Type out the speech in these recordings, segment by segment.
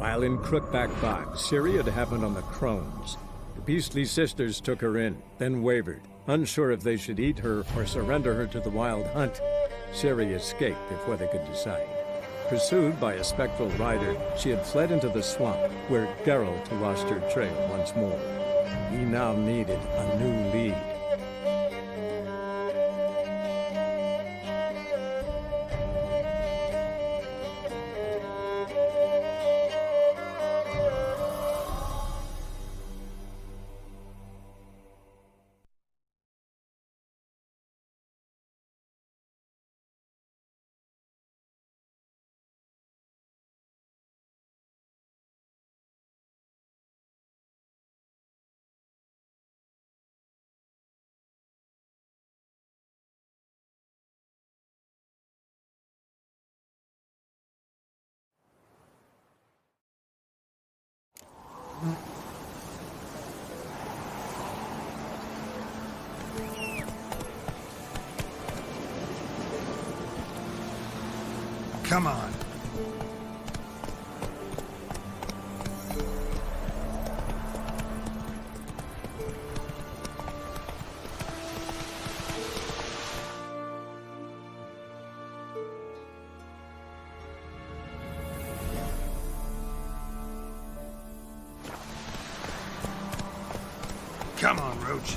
While in Crookback Bog, Ciri had happened on the Crones. The Beastly Sisters took her in, then wavered, unsure if they should eat her or surrender her to the Wild Hunt. Ciri escaped before they could decide. Pursued by a spectral rider, she had fled into the swamp, where Geralt lost her trail once more. He now needed a new lead. Come on. Come on, Roach.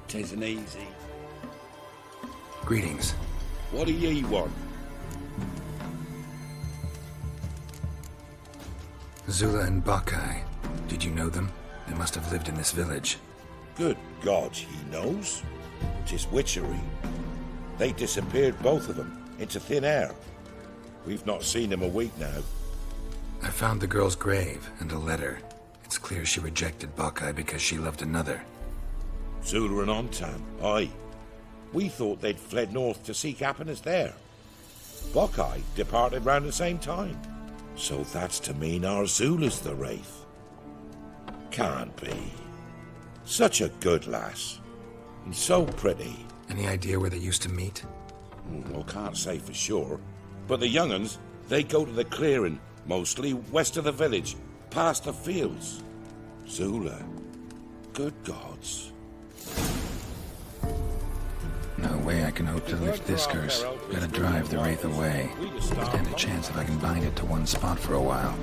Tisn't easy. Greetings. What do ye want? Zula and Bakai. Did you know them? They must have lived in this village. Good God, he knows. 'Tis witchery. They disappeared, both of them, into thin air. We've not seen them a week now. I found the girl's grave and a letter. It's clear she rejected Bakai because she loved another. Zula and Ontan, aye. We thought they'd fled north to seek happiness there. Bakai departed round the same time. So that's to mean our Zula's the Wraith. Can't be. Such a good lass. And so pretty. Any idea where they used to meet? Well, can't say for sure. But the young'uns, they go to the clearing, mostly west of the village, past the fields. Zula. Good gods. No way I can hope to lift this curse. Gotta drive the Wraith away. Stand a chance if I can bind it to one spot for a while.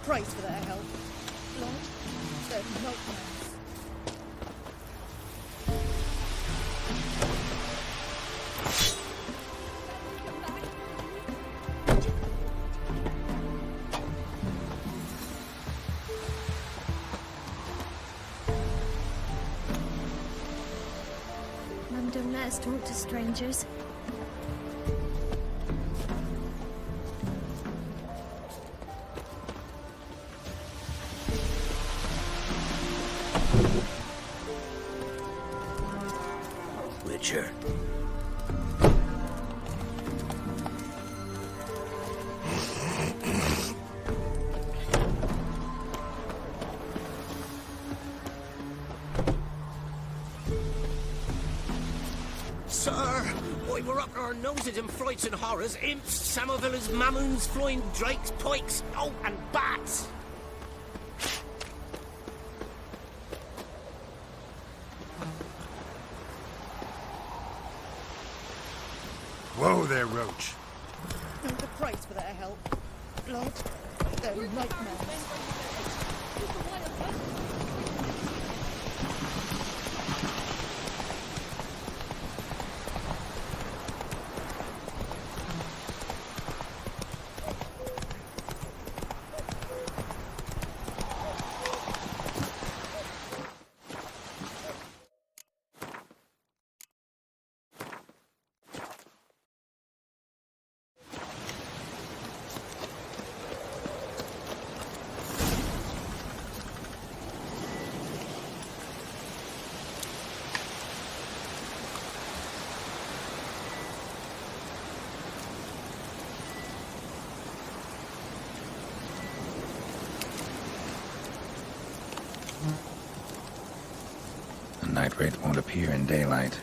price for their help. Lord, they're nightmares. Mum don't let us talk to strangers. Witcher. Sir, we were up to our noses in frights and horrors, imps, Samovillas, mammons, flying drakes, pikes, oh, and bats. Whoa there, Roach. And the price for their help. Lord, they're nightmares. The night wraith won't appear in daylight.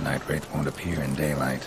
Night Wraith won't appear in daylight.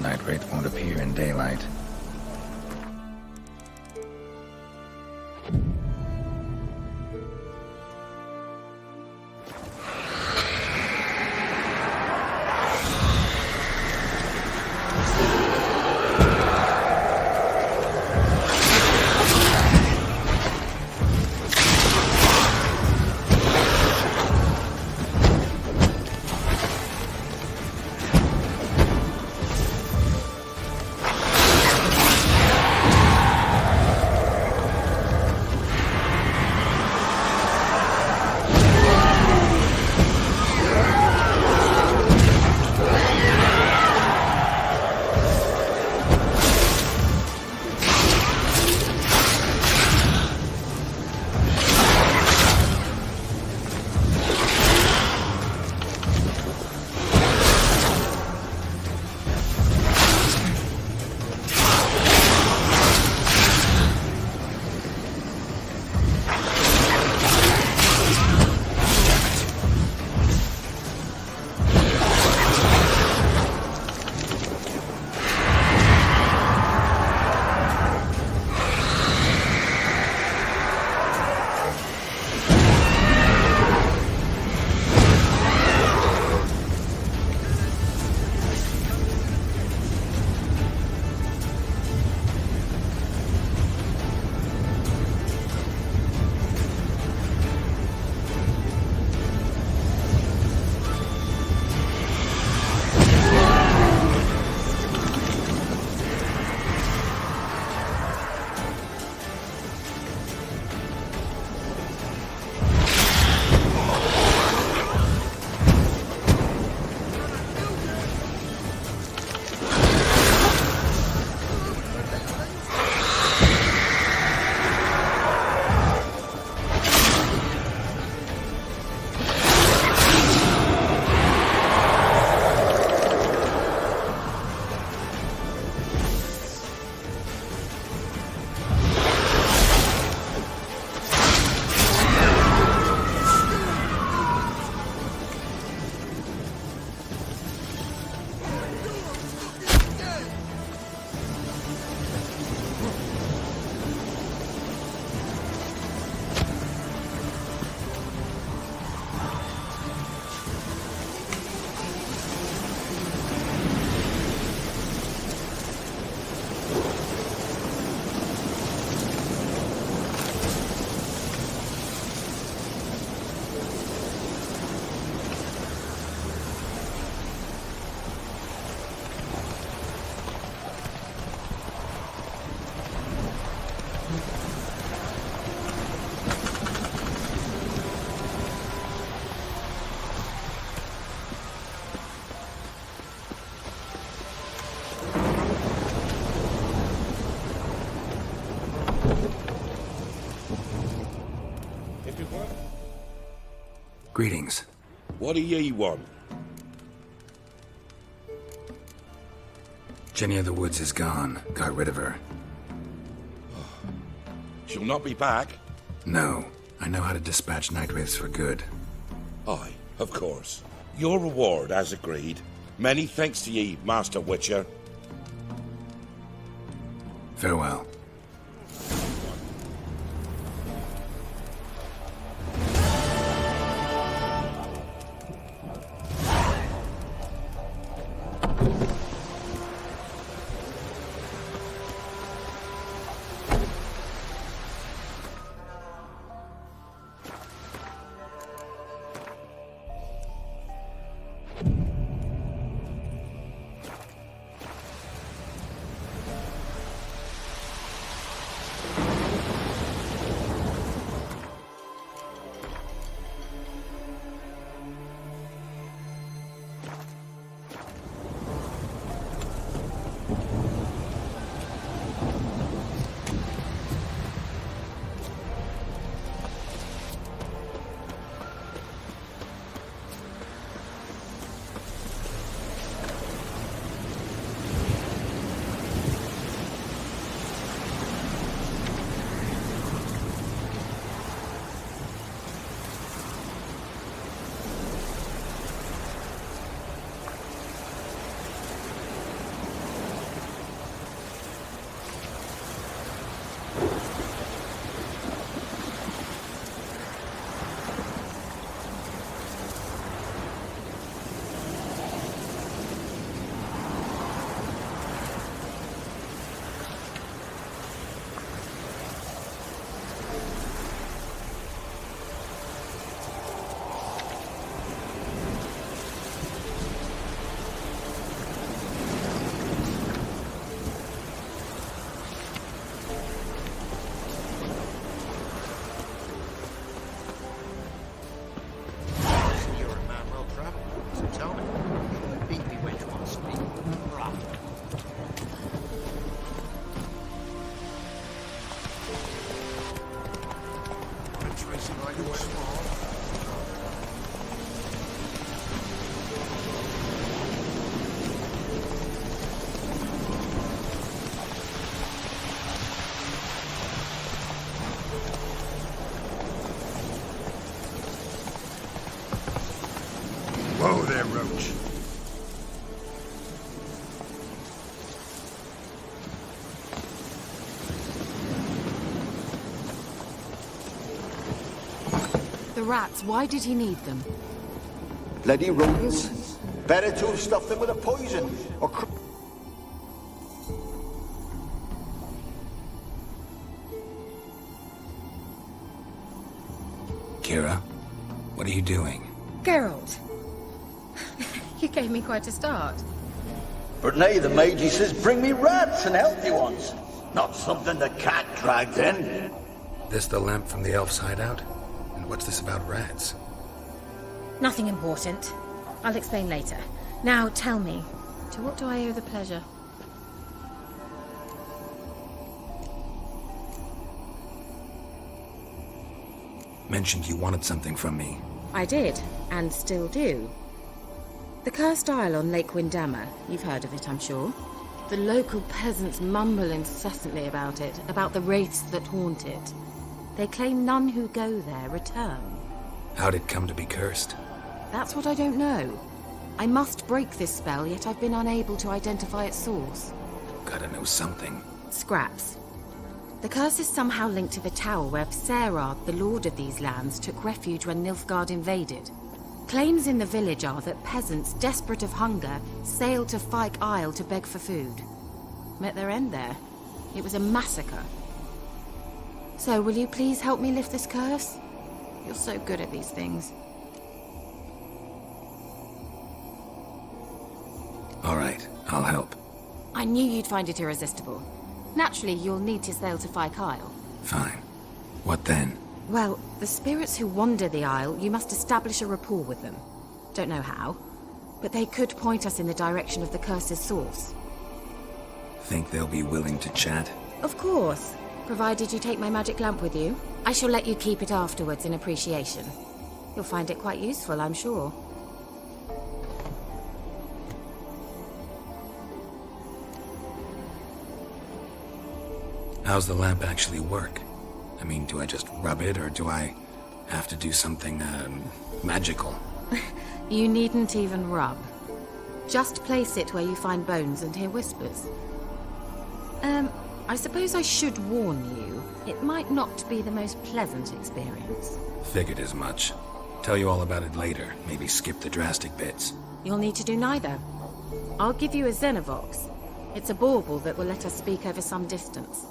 Night Wraith won't appear in daylight. Greetings. What do ye want? Jenny of the Woods is gone. Got rid of her. She'll not be back? No. I know how to dispatch night wraiths for good. Aye, of course. Your reward, as agreed. Many thanks to ye, Master Witcher. Farewell. Whoa there, Roach. The rats, why did he need them? Bloody rodents. Better to have stuffed them with a poison, or Kira, what are you doing? Geralt. You gave me quite a start. But nay, the Magi says bring me rats and healthy ones. Not something the cat dragged in. This the lamp from the elf's hideout? And what's this about rats? Nothing important. I'll explain later. Now tell me, to what do I owe the pleasure? Mentioned you wanted something from me. I did, and still do. The cursed isle on Lake Windammer. You've heard of it, I'm sure. The local peasants mumble incessantly about it, about the wraiths that haunt it. They claim none who go there return. How'd it come to be cursed? That's what I don't know. I must break this spell, yet I've been unable to identify its source. Gotta know something. Scraps. The curse is somehow linked to the tower where Serard, the lord of these lands, took refuge when Nilfgaard invaded. Claims in the village are that peasants, desperate of hunger, sailed to Fyke Isle to beg for food. Met their end there. It was a massacre. So, will you please help me lift this curse? You're so good at these things. All right, I'll help. I knew you'd find it irresistible. Naturally, you'll need to sail to Fyke Isle. Fine. What then? Well, the spirits who wander the Isle, you must establish a rapport with them. Don't know how, but they could point us in the direction of the curse's source. Think they'll be willing to chat? Of course, provided you take my magic lamp with you. I shall let you keep it afterwards in appreciation. You'll find it quite useful, I'm sure. How's the lamp actually work? I mean, do I just rub it, or do I have to do something, magical? You needn't even rub. Just place it where you find bones and hear whispers. I suppose I should warn you, it might not be the most pleasant experience. Figured as much. Tell you all about it later, maybe skip the drastic bits. You'll need to do neither. I'll give you a Xenovox. It's a bauble that will let us speak over some distance.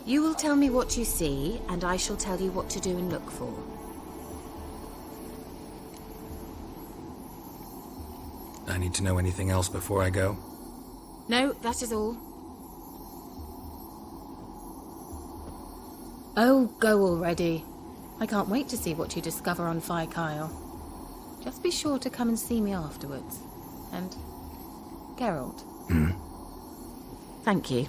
You will tell me what you see, and I shall tell you what to do and look for. I need to know anything else before I go? No, that is all. Oh, go already. I can't wait to see what you discover on Phi Kyle. Just be sure to come and see me afterwards. And Geralt. Thank you.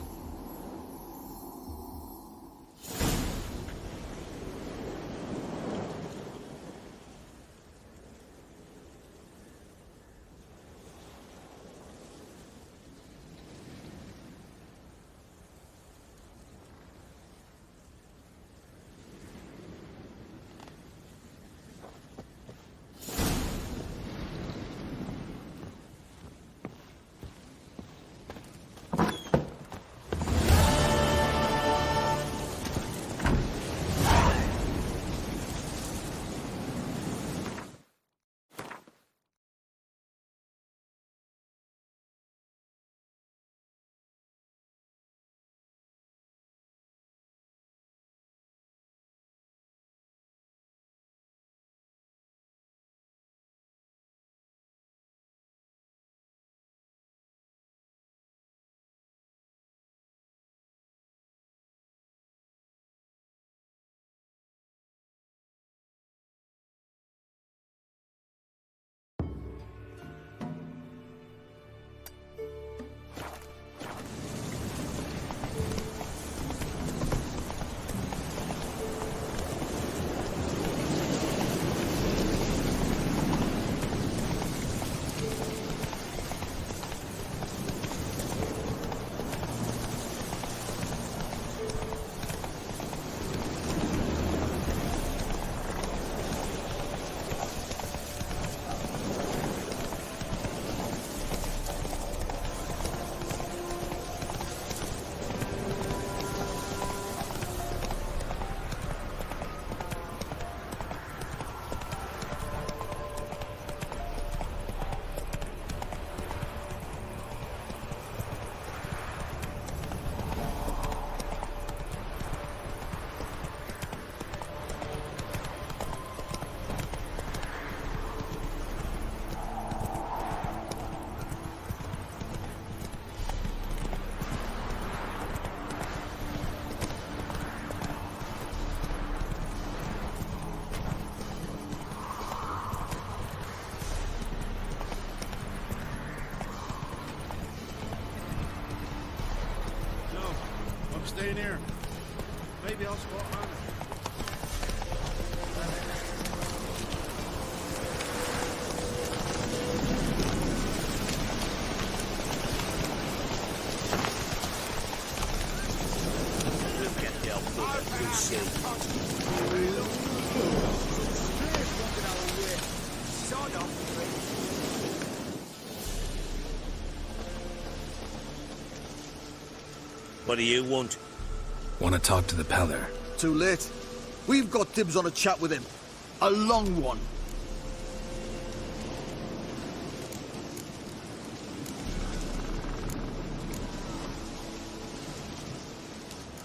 Stay near. Maybe I'll spot Hannah. What do you want? Want to talk to the Peller. Too late. We've got dibs on a chat with him. A long one.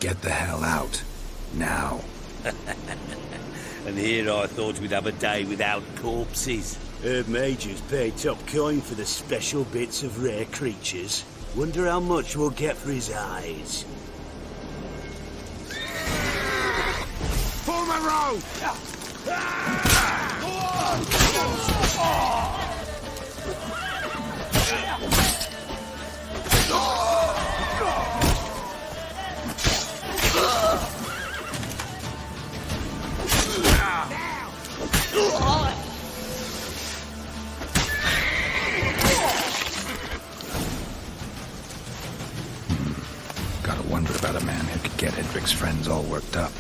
Get the hell out. Now. And here I thought we'd have a day without corpses. Herb Majors paid top coin for the special bits of rare creatures. Wonder how much we'll get for his eyes. Form a row! Edric's friends all worked up.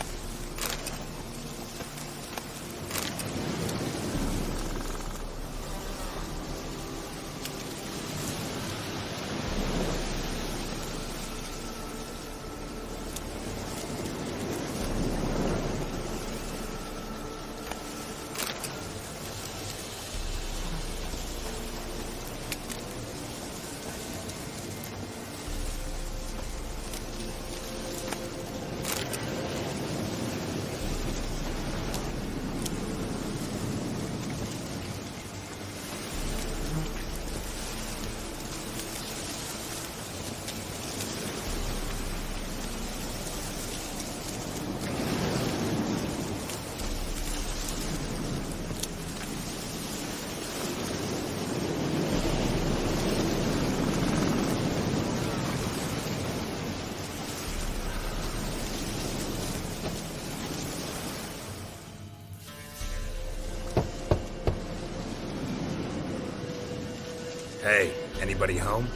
Hey, anybody home?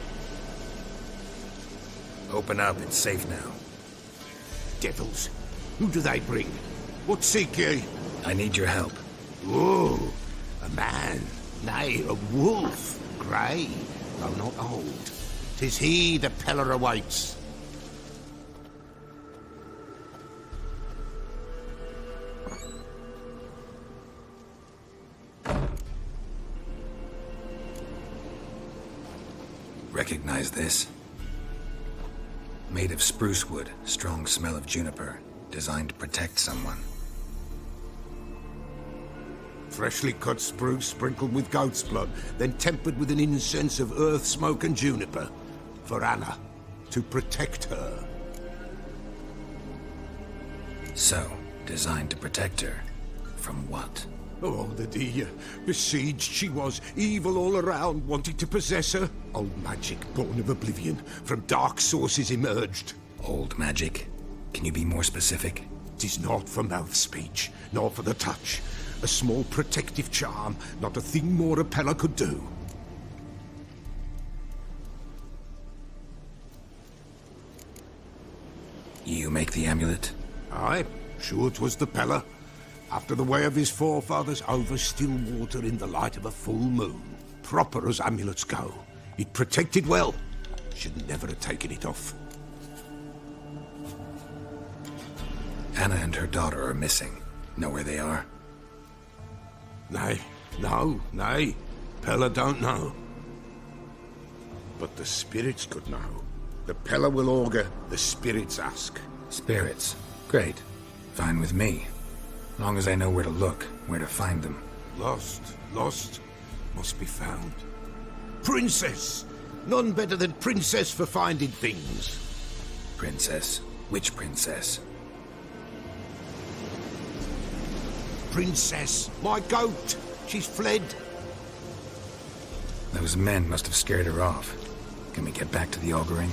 Open up, it's safe now. Devils. Who do they bring? What seek ye? I need your help. Oh, a man. Nay, a wolf. Grey, though not old. 'Tis he the Peller awaits. Recognize this? Made of spruce wood, strong smell of juniper, designed to protect someone. Freshly cut spruce sprinkled with goat's blood, then tempered with an incense of earth, smoke and juniper. For Anna, to protect her. So, designed to protect her. From what? Oh, the besieged she was, evil all around, wanting to possess her. Old magic, born of oblivion, from dark sources emerged. Old magic? Can you be more specific? 'Tis not for mouth speech, nor for the touch. A small protective charm, not a thing more a Peller could do. You make the amulet? Aye, sure 'twas the Peller. After the way of his forefathers, over still water in the light of a full moon. Proper as amulets go. It protected well. Should never have taken it off. Anna and her daughter are missing. Know where they are? Nay, nay. Peller don't know. But the spirits could know. The Peller will augur, the spirits ask. Spirits? Great. Fine with me. Long as I know where to look, where to find them. Lost, must be found. Princess! None better than Princess for finding things. Princess? Which princess? Princess, my goat! She's fled. Those men must have scared her off. Can we get back to the auguring?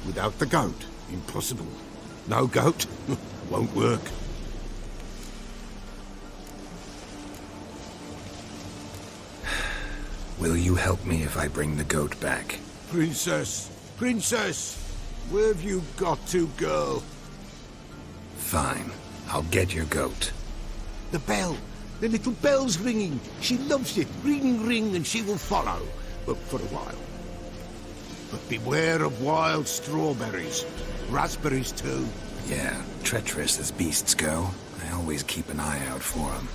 Without the goat, impossible. No goat, won't work. Will you help me if I bring the goat back? Princess! Where have you got to, girl? Fine. I'll get your goat. The bell! The little bell's ringing. She loves it. Ring, ring, and she will follow. But for a while. But beware of wild strawberries. Raspberries, too. Yeah, treacherous as beasts go. I always keep an eye out for them.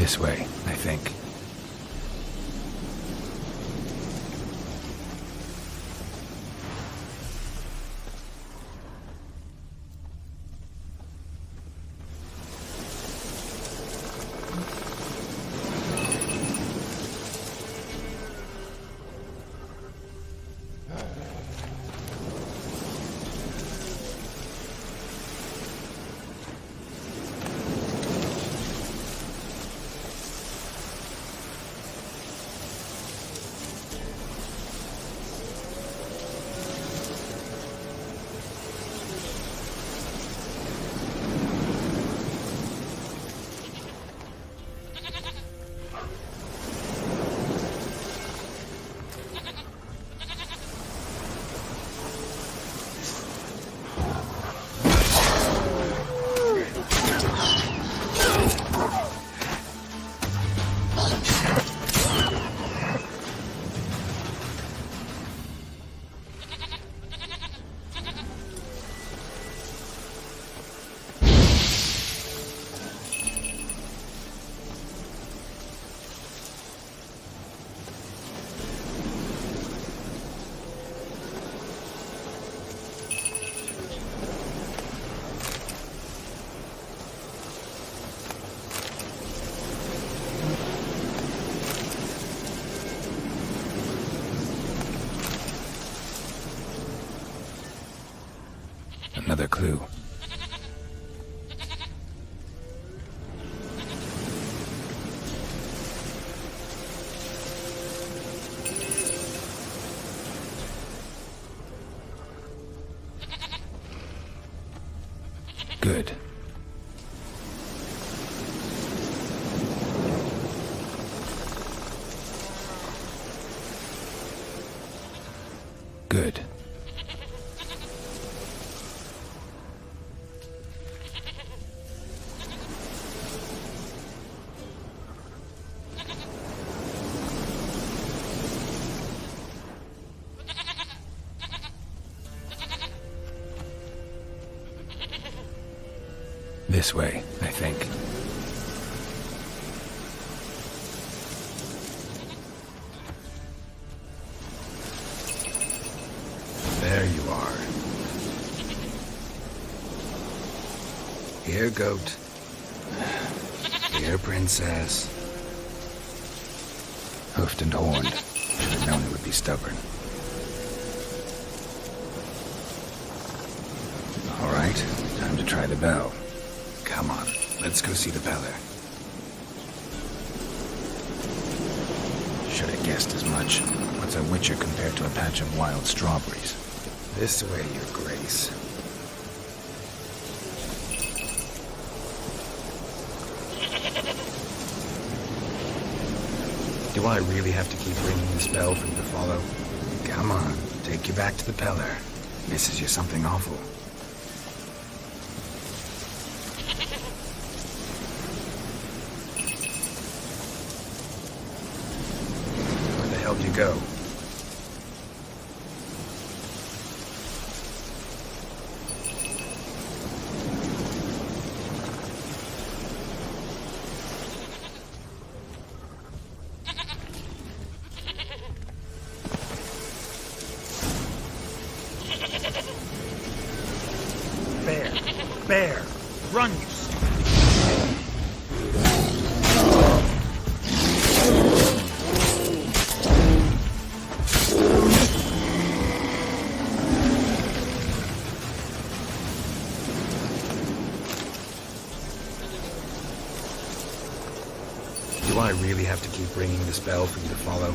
This way, I think. Another clue. Good. Good. This way, I think. There you are. Here, goat. Here, princess. Hoofed and horned. Should have known it would be stubborn. All right, time to try the bell. Come on, let's go see the Peller. Should have guessed as much. What's a witcher compared to a patch of wild strawberries? This way, your grace. Do I really have to keep ringing this bell for you to follow? Come on, take you back to the Peller. Misses you something awful. Where'd you go? Bear! Run, you stupid! Do I really have to keep ringing this bell for you to follow?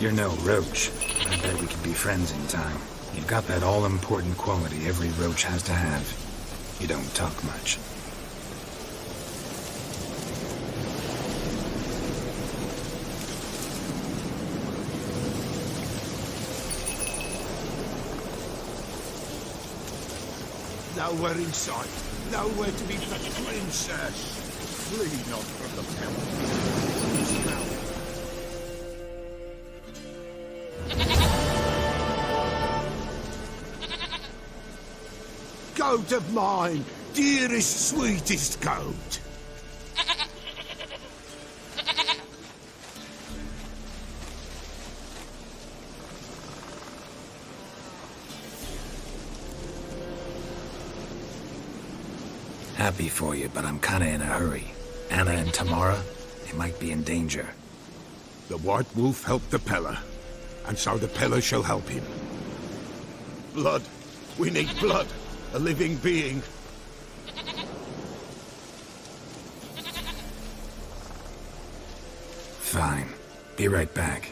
You're no roach, but I bet we can be friends in time. You've got that all-important quality every roach has to have. You don't talk much. Nowhere in sight. Nowhere to be found, princess. Flee not from the peril. Goat of mine, dearest, sweetest goat. Happy for you, but I'm kinda in a hurry. Anna and Tamara, they might be in danger. The White Wolf helped the Peller, and so the Peller shall help him. Blood. We need blood. A living being. Fine. Be right back.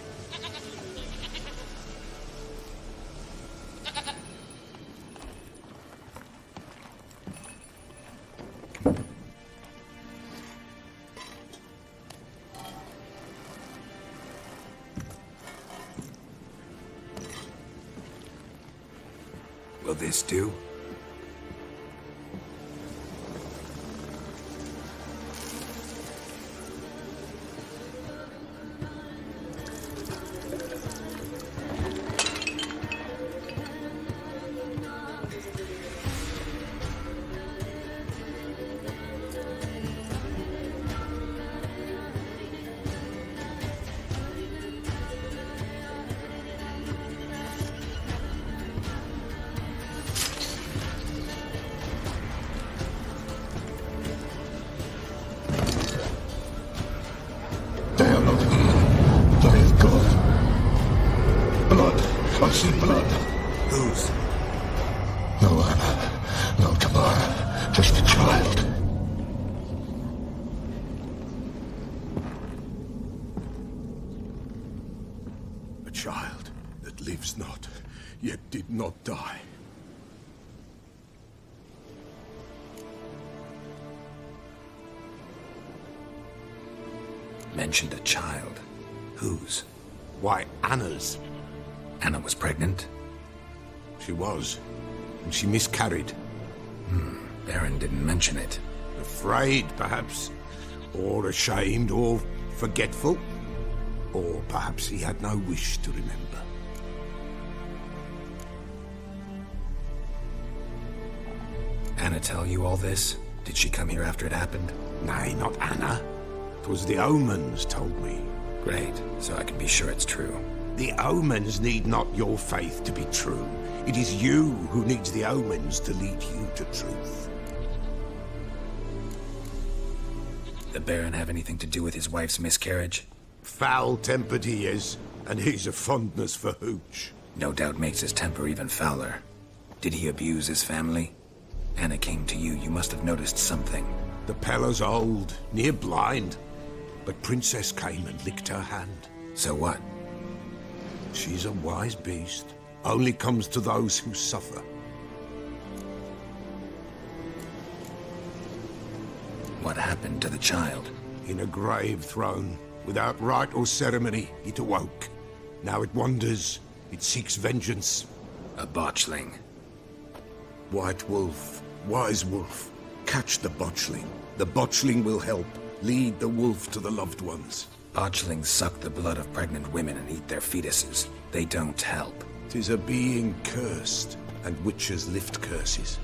Will this do? I see blood. Whose? No Anna, no Tamara, just a child. A child that lives not, yet did not die. Mentioned a child. Whose? Why, Anna's. Anna was pregnant? She was, and she miscarried. Baron didn't mention it. Afraid, perhaps, or ashamed, or forgetful, or perhaps he had no wish to remember. Anna tell you all this? Did she come here after it happened? Nay, not Anna. 'Twas the omens told me. Great, so I can be sure it's true. The omens need not your faith to be true. It is you who needs the omens to lead you to truth. The Baron have anything to do with his wife's miscarriage? Foul-tempered he is, and he's a fondness for hooch. No doubt makes his temper even fouler. Did he abuse his family? Anna came to you, you must have noticed something. The Peller's old, near blind, but Princess came and licked her hand. So what? She's a wise beast. Only comes to those who suffer. What happened to the child? In a grave thrown, without rite or ceremony, it awoke. Now it wanders, it seeks vengeance. A botchling. White Wolf, wise wolf, catch the botchling. The botchling will help, lead the wolf to the loved ones. Botchlings suck the blood of pregnant women and eat their fetuses. They don't help. 'Tis a being cursed, and witches lift curses.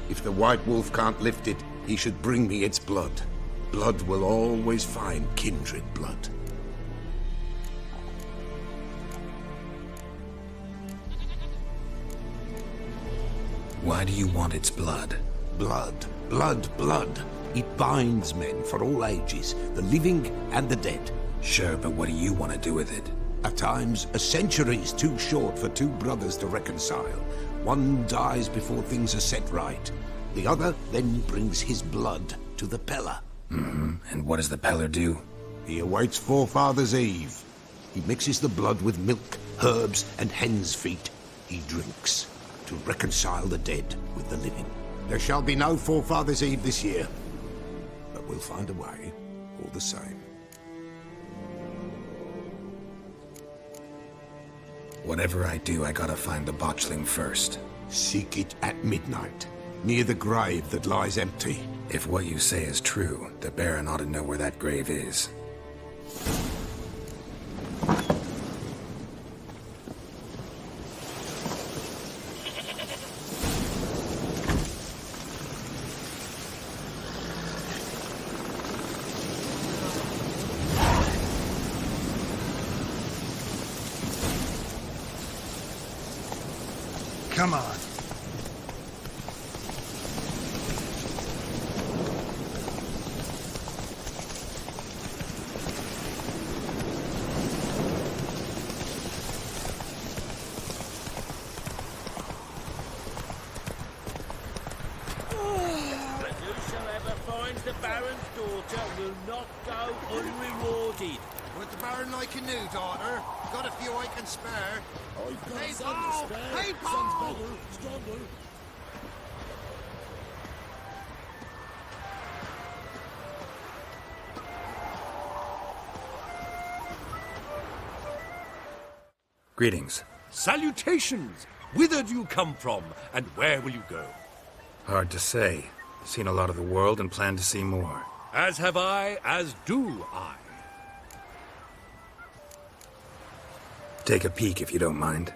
If the White Wolf can't lift it, he should bring me its blood. Blood will always find kindred blood. Why do you want its blood? Blood, blood, blood. It binds men for all ages, the living and the dead. Sure, but what do you want to do with it? At times, a century is too short for two brothers to reconcile. One dies before things are set right. The other then brings his blood to the Peller. And what does the Peller do? He awaits Forefathers' Eve. He mixes the blood with milk, herbs, and hen's feet. He drinks to reconcile the dead with the living. There shall be no Forefathers' Eve this year, but we'll find a way, all the same. Whatever I do, I gotta find the botchling first. Seek it at midnight, near the grave that lies empty. If what you say is true, the Baron ought to know where that grave is. Come on. Whosoever finds the Baron's daughter will not go unrewarded. Would the Baron like a new daughter? Got a few I can spare. I've got Hey, some to Paul! spare. Hey, Son's Paul! better, stronger. Greetings. Salutations! Whither do you come from, and where will you go? Hard to say. Seen a lot of the world and plan to see more. As have I, as do I. Take a peek if you don't mind.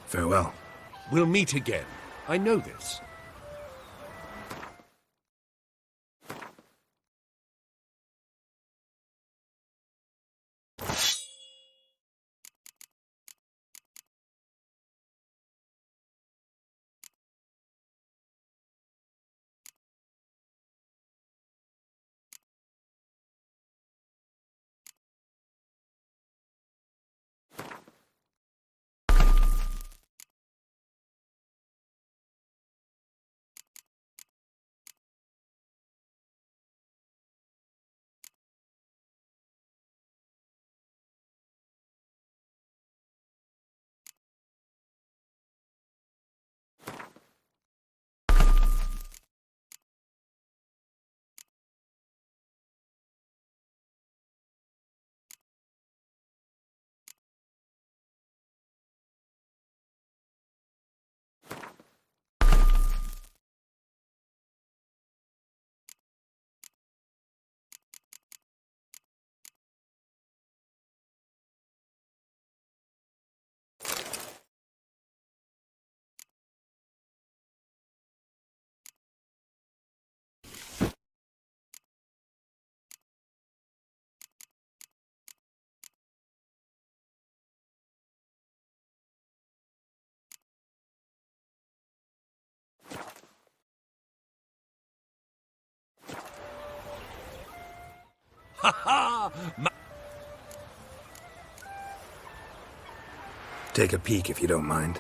Farewell. We'll meet again. I know this. Ha ha! Take a peek if you don't mind.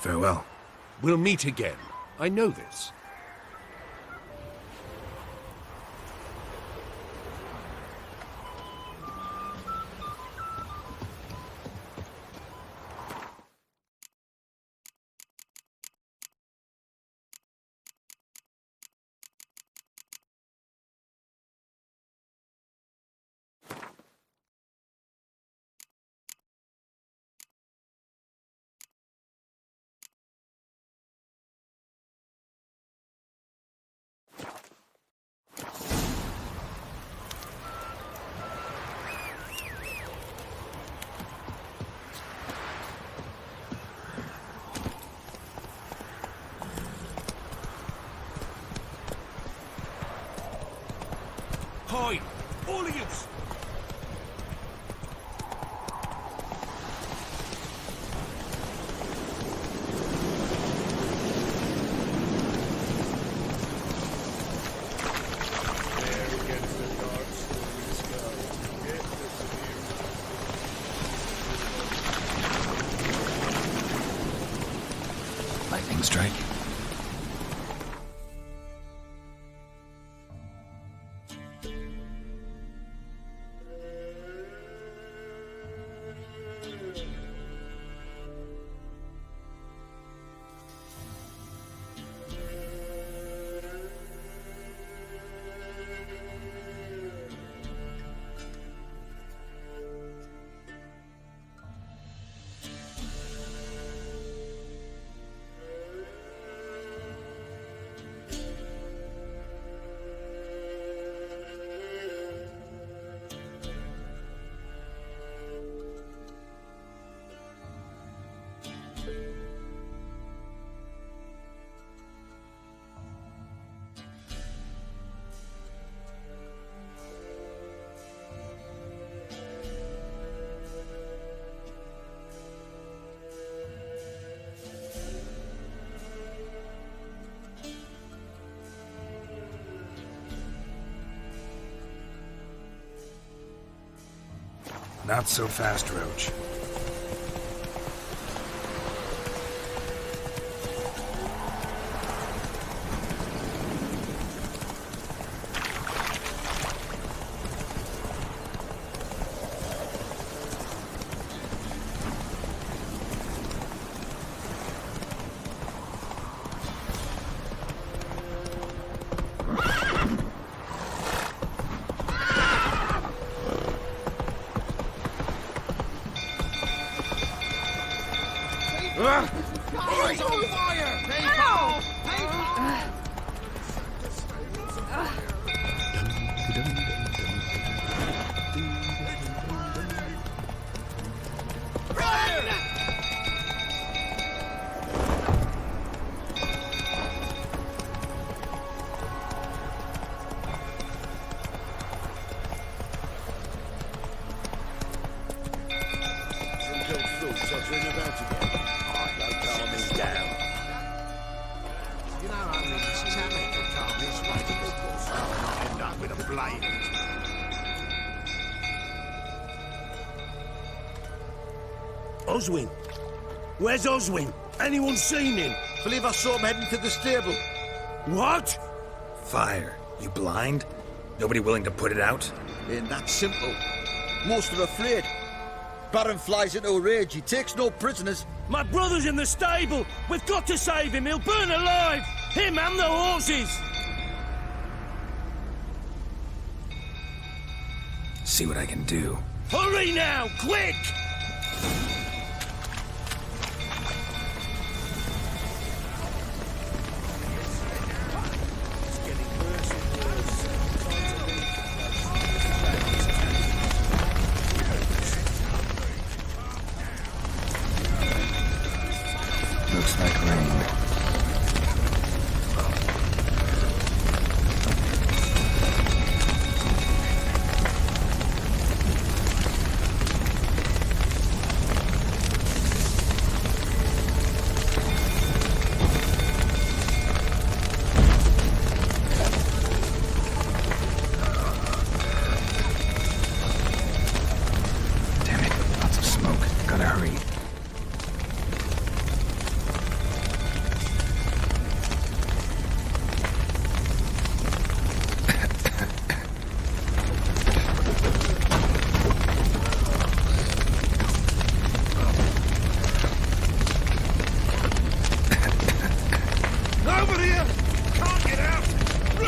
Farewell. We'll meet again. I know this. Hide! All of you! Lightning strike. Not so fast, Roach. It's on fire! Oswin? Where's Oswin? Anyone seen him? Believe I saw him heading to the stable. What? Fire. You blind? Nobody willing to put it out? Ain't that simple. Most are afraid. Baron flies into a rage. He takes no prisoners. My brother's in the stable. We've got to save him. He'll burn alive. Him and the horses. See what I can do. Hurry now, quick! Looks like rain.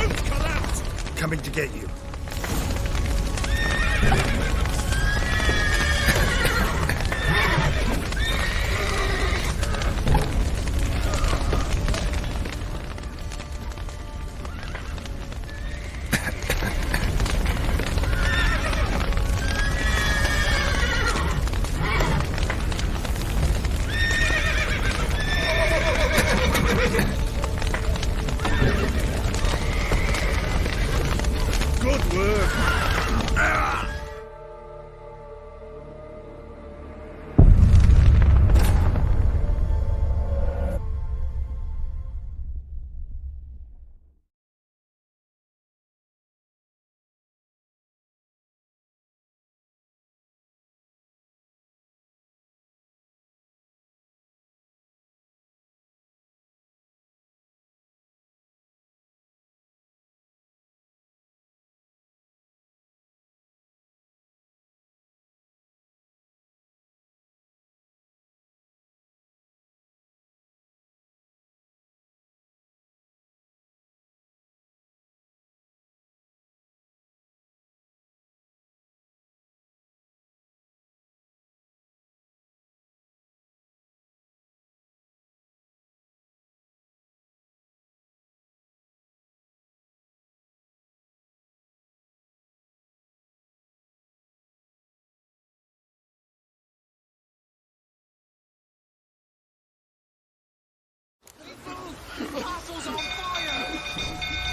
Don't collapse! Coming to get you. Good work! The castle's on fire!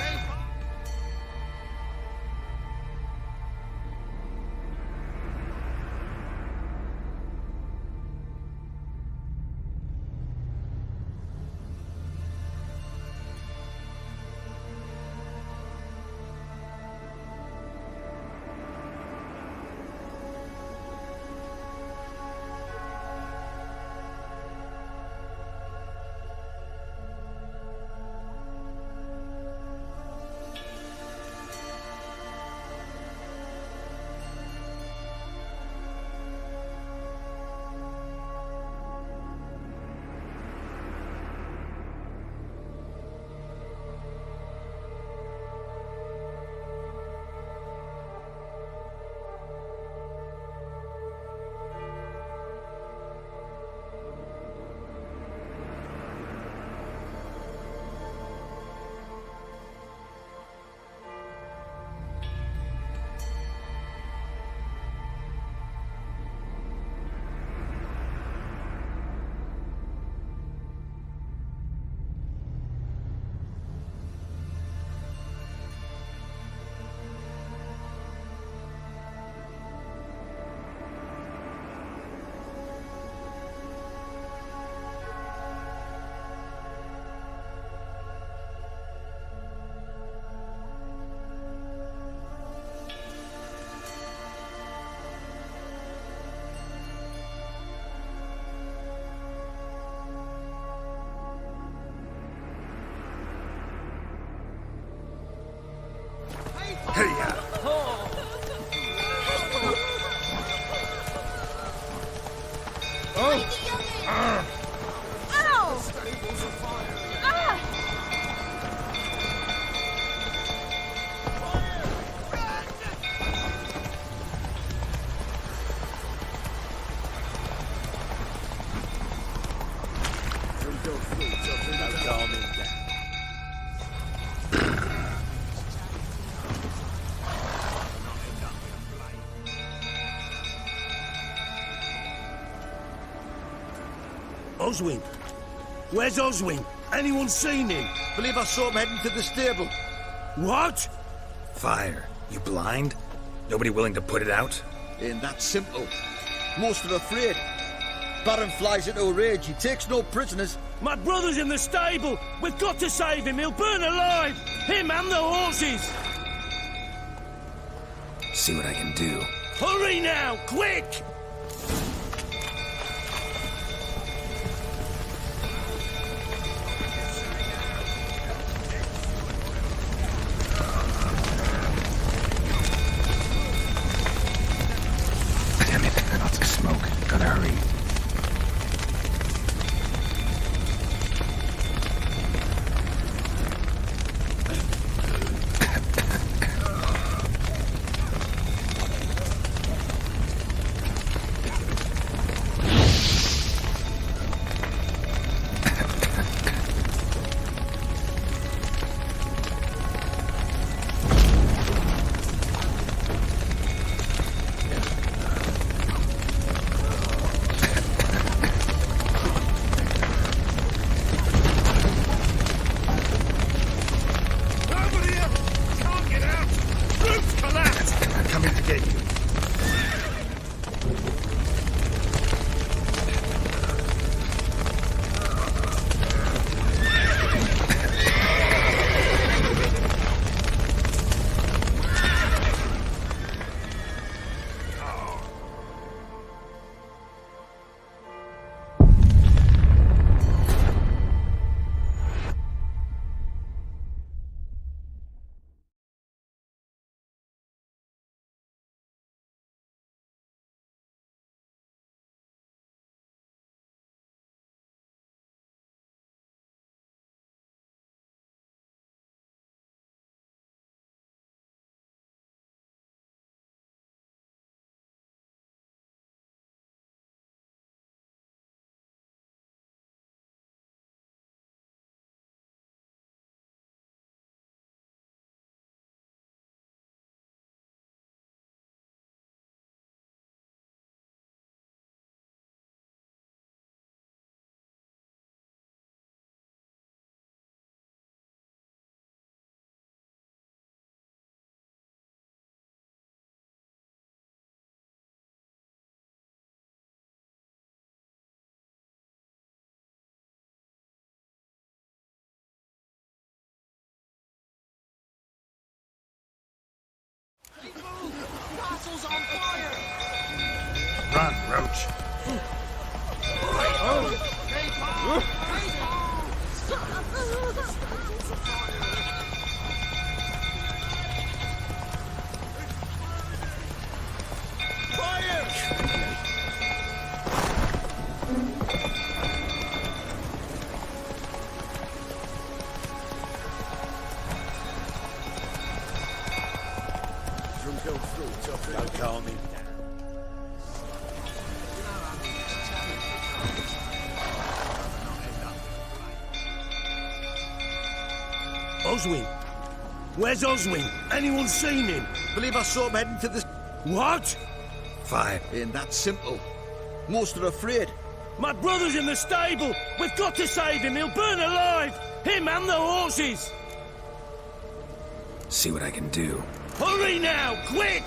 Hey, ya! Oswin? Where's Oswin? Anyone seen him? Believe I saw him heading to the stable. What? Fire. You blind? Nobody willing to put it out? Ain't that simple. Most are afraid. Baron flies into a rage. He takes no prisoners. My brother's in the stable. We've got to save him. He'll burn alive. Him and the horses. See what I can do. Hurry now, quick! Damn it, lots of smoke. Gotta hurry. castle's on fire! Run, Roach. Don't calm him down. Oswin! Where's Oswin? Anyone seen him? Believe I saw him heading to the... What? Fine. Ain't that simple. Most are afraid. My brother's in the stable! We've got to save him! He'll burn alive! Him and the horses! See what I can do. Hurry now! Quick!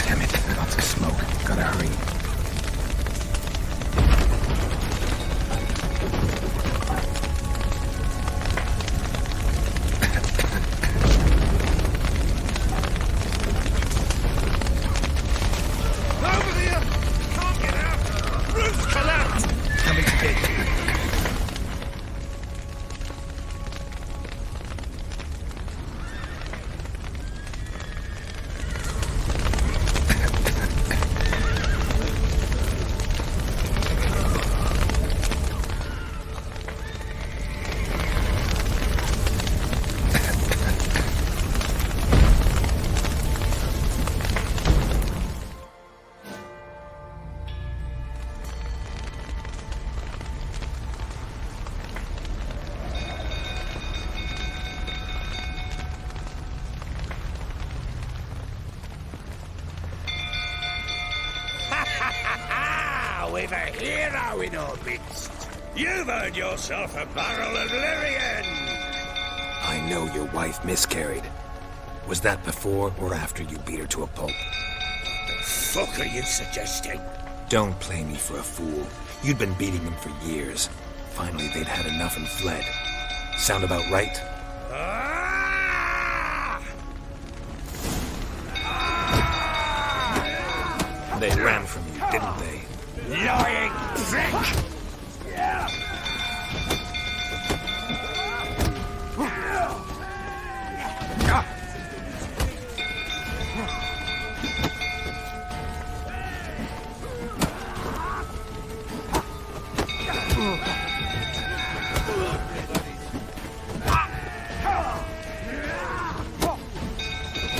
Damn it, lots of smoke. Gotta hurry. Over there! Can't get out! Roof collapsed! Coming to get you. We've a hero in our midst. You've earned yourself a barrel of Lyrian. I know your wife miscarried. Was that before or after you beat her to a pulp? The fuck are you suggesting? Don't play me for a fool. You'd been beating them for years. Finally, they'd had enough and fled. Sound about right? They ran from you, didn't they? Lying prick!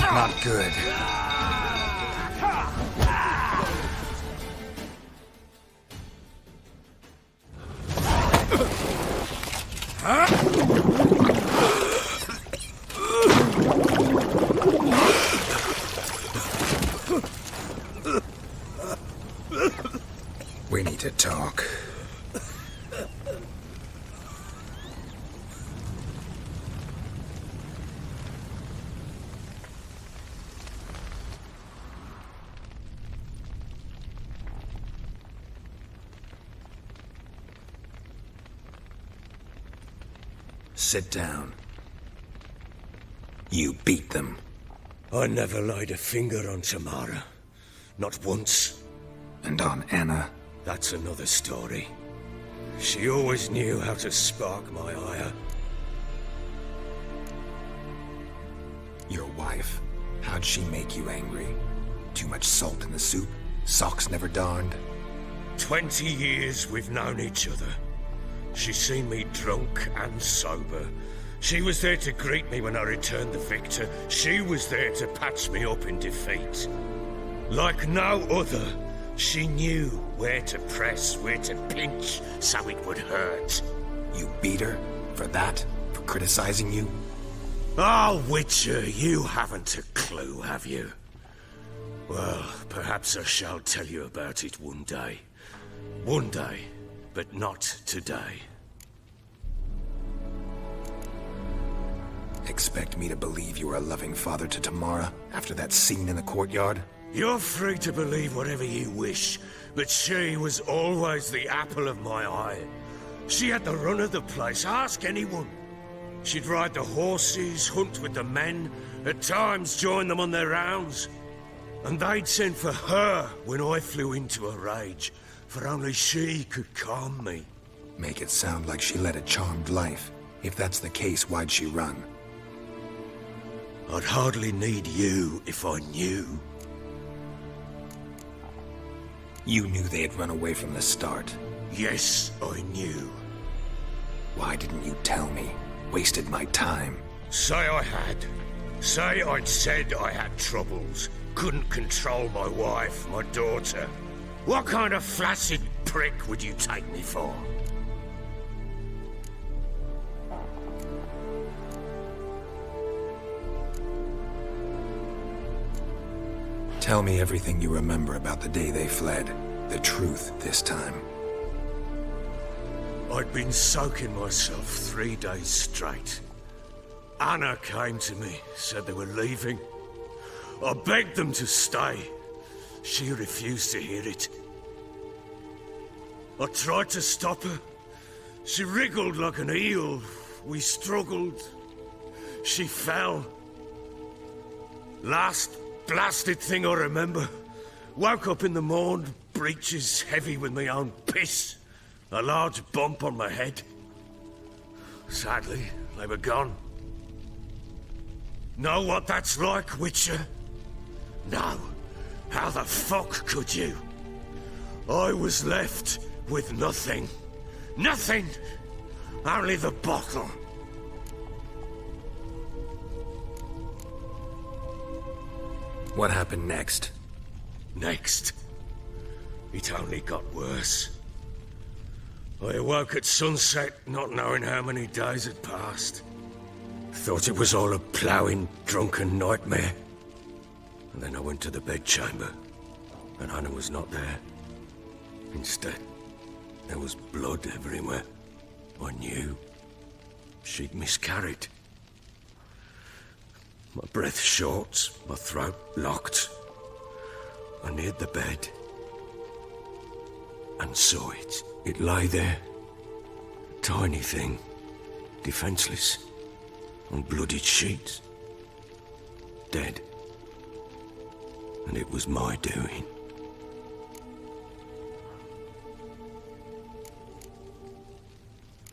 Not good. We need to talk. Sit down. You beat them. I never laid a finger on Tamara. Not once. And on Anna? That's another story. She always knew how to spark my ire. Your wife. How'd she make you angry? Too much salt in the soup? Socks never darned? 20 years we've known each other. She's seen me drunk and sober. She was there to greet me when I returned the victor. She was there to patch me up in defeat. Like no other, she knew where to press, where to pinch, so it would hurt. You beat her? For that? For criticizing you? Oh, Witcher, you haven't a clue, have you? Well, perhaps I shall tell you about it one day. One day, but not today. Expect me to believe you were a loving father to Tamara after that scene in the courtyard? You're free to believe whatever you wish, but she was always the apple of my eye. She had the run of the place, ask anyone. She'd ride the horses, hunt with the men, at times join them on their rounds. And they'd send for her when I flew into a rage, for only she could calm me. Make it sound like she led a charmed life. If that's the case, why'd she run? I'd hardly need you if I knew. You knew they had run away from the start. Yes, I knew. Why didn't you tell me? Wasted my time. Say I had. Say I'd said I had troubles. Couldn't control my wife, my daughter. What kind of flaccid prick would you take me for? Tell me everything you remember about the day they fled. The truth this time. I'd been soaking myself 3 days straight. Anna came to me, said they were leaving. I begged them to stay. She refused to hear it. I tried to stop her. She wriggled like an eel. We struggled. She fell. Last blasted thing I remember. Woke up in the morn, breeches heavy with my own piss. A large bump on my head. Sadly, they were gone. Know what that's like, Witcher? No. How the fuck could you? I was left with nothing. Nothing! Only the bottle. What happened next? Next? It only got worse. I awoke at sunset, not knowing how many days had passed. Thought it was all a ploughing, drunken nightmare. And then I went to the bedchamber, and Anna was not there. Instead, there was blood everywhere. I knew she'd miscarried. My breath short, my throat locked. I neared the bed and saw it. It lay there, a tiny thing, defenseless, on bloodied sheets, dead. And it was my doing.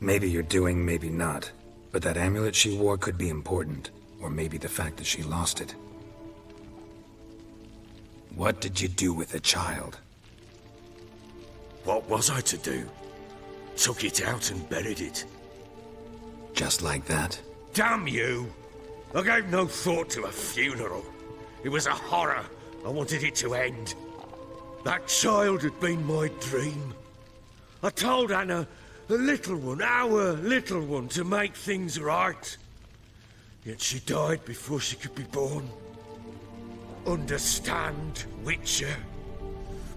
Maybe you're doing, maybe not. But that amulet she wore could be important. Or maybe the fact that she lost it. What did you do with the child? What was I to do? Took it out and buried it. Just like that? Damn you! I gave no thought to a funeral. It was a horror. I wanted it to end. That child had been my dream. I told Anna, the little one, our little one, to make things right. Yet she died before she could be born. Understand, Witcher?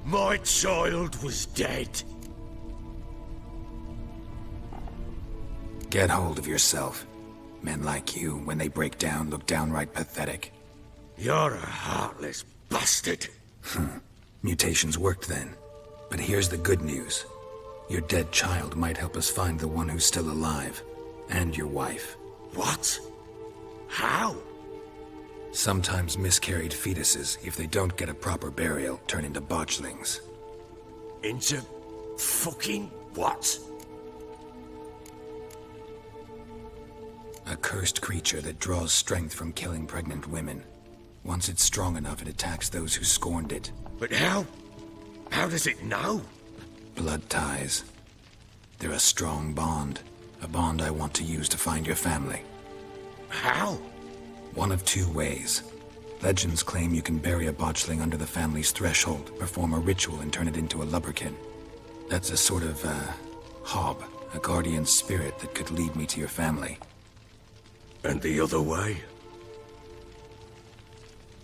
My child was dead. Get hold of yourself. Men like you, when they break down, look downright pathetic. You're a heartless bastard. Mutations worked then. But here's the good news. Your dead child might help us find the one who's still alive. And your wife. What? How? Sometimes miscarried fetuses, if they don't get a proper burial, turn into botchlings. Into fucking what? A cursed creature that draws strength from killing pregnant women. Once it's strong enough, it attacks those who scorned it. But how? How does it know? Blood ties. They're a strong bond. A bond I want to use to find your family. How? One of two ways. Legends claim you can bury a botchling under the family's threshold, perform a ritual, and turn it into a lubberkin. That's a sort of, hob, a guardian spirit that could lead me to your family. And the other way?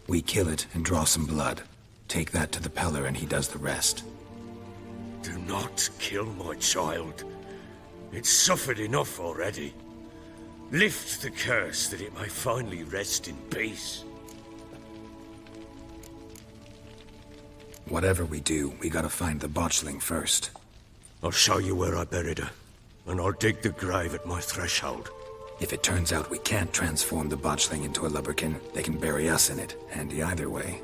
We kill it and draw some blood. Take that to the Peller and he does the rest. Do not kill my child. It's suffered enough already. Lift the curse that it may finally rest in peace. Whatever we do, we gotta find the botchling first. I'll show you where I buried her, and I'll dig the grave at my threshold. If it turns out we can't transform the botchling into a lubberkin, they can bury us in it. Handy either way.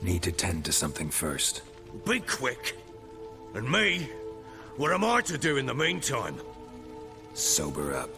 Need to tend to something first. Be quick. And me? What am I to do in the meantime? Sober up.